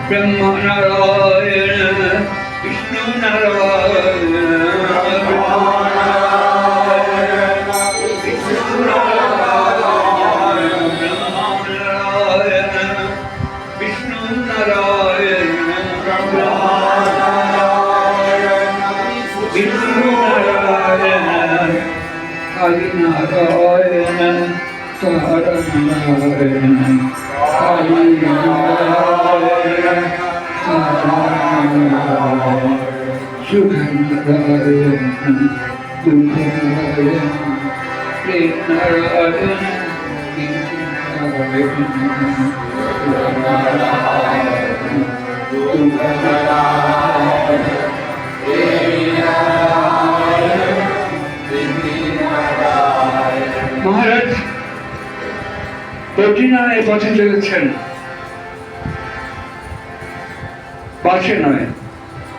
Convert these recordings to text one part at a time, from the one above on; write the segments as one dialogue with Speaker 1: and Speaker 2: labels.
Speaker 1: Brahma Narayana, Vishnu Narayana, Hari Narayana, Tara Narayana, Hari Narayana, Tara Narayana, Sukha Narayana, Dukha Narayana, Prem Narayana, Vishnu Narayana, Dukha Narayana, মহারাজ বদ্রীনারায়ণ পথে চলেছেন, বাসে নয়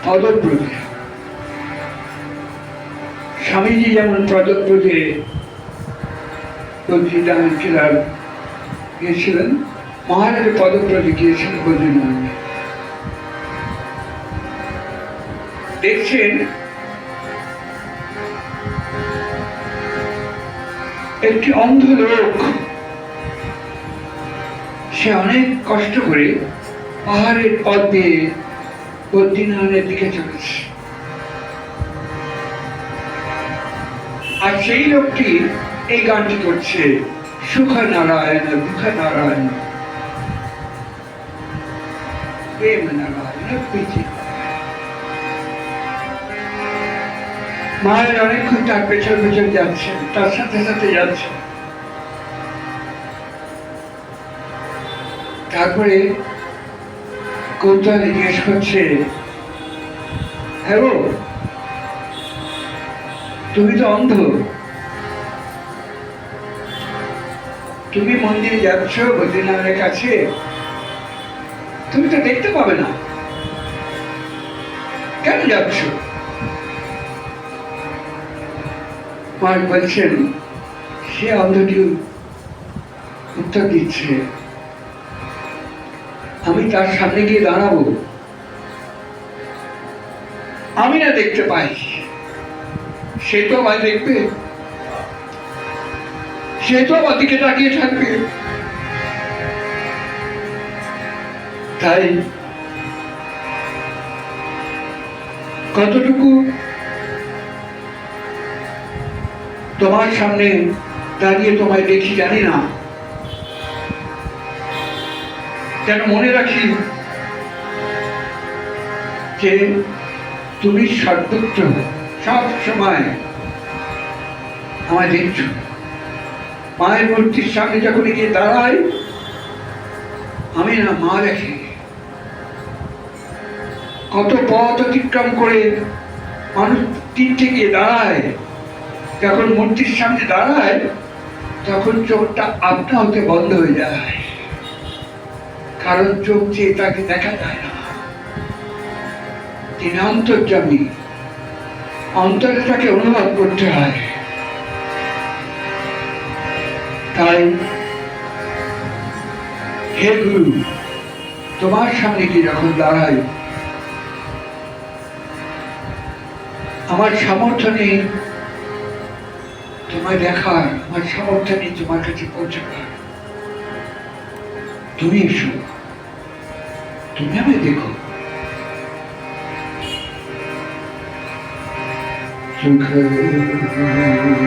Speaker 1: পদব্রজে। স্বামীজি যেমন পদব্রজে বদ্রীনারায়ণ গিয়েছিলেন, মহারাজ পদব্রজে গিয়েছিলেন বদ্রীনারায়ণ। দেখছেন একটি অন্ধ লোক, সে অনেক কষ্ট করে পাহাড়ের পথ দিয়ে বদ্রীনারায়ণের দিকে চলেছে। আর সেই লোকটি এই গানটি করছে, সুখ নারায়ণ দুঃখ নারায়ণ প্রেম নারায়ণ প্রীতি। মায়ের অনেকক্ষণ তার পেছন পেছন যাচ্ছে, তার সাথে সাথে যাচ্ছে। তারপরে কৌতূহলে জিজ্ঞেস করছে, হ্যাঁ গো, তুমি তো অন্ধ, তুমি মন্দিরে যাচ্ছ বদ্রীনারায়ণের কাছে, তুমি তো দেখতে পাবে না, কেন যাচ্ছ? মা বলছেন, সে অন্ধটি উত্তর দিচ্ছে, আমি তার সামনে গিয়ে দাঁড়াবো, আমি না দেখতে পাই, সে তো আমায় দেখবে, সে তো আমার দিকে তাকিয়ে থাকবে। তাই কতটুকু তোমার সামনে দাঁড়িয়ে তোমায় দেখি জানি না, কেন মনে রাখি যে তুমি সর্বত্র সব সময় আমায় দেখছ। মায়ের মূর্তির সামনে যখন গিয়ে দাঁড়াই, আমি না মা রাখি, কত পথ অতিক্রম করে মানুষ তীর্থে গিয়ে দাঁড়ায়, যখন মূর্তির সামনে দাঁড়ায় তখন চোখটা আপনা হতে বন্ধ হয়ে যায়, কারণ চোখ চেয়ে তাকে দেখা যায় না। তিনি অন্তর্যামী, অন্তরে তাকে অনুভব করতে হয়। তাই হে গুরু, তোমার সামনে কি যখন দাঁড়াই, আমার সামর্থ্য নেই তোমায় দেখার, আমার সামর্থ্য নেই তোমার কাছে পৌঁছাবার, তুমি এসো, তুমি আমায় দেখো। সুখ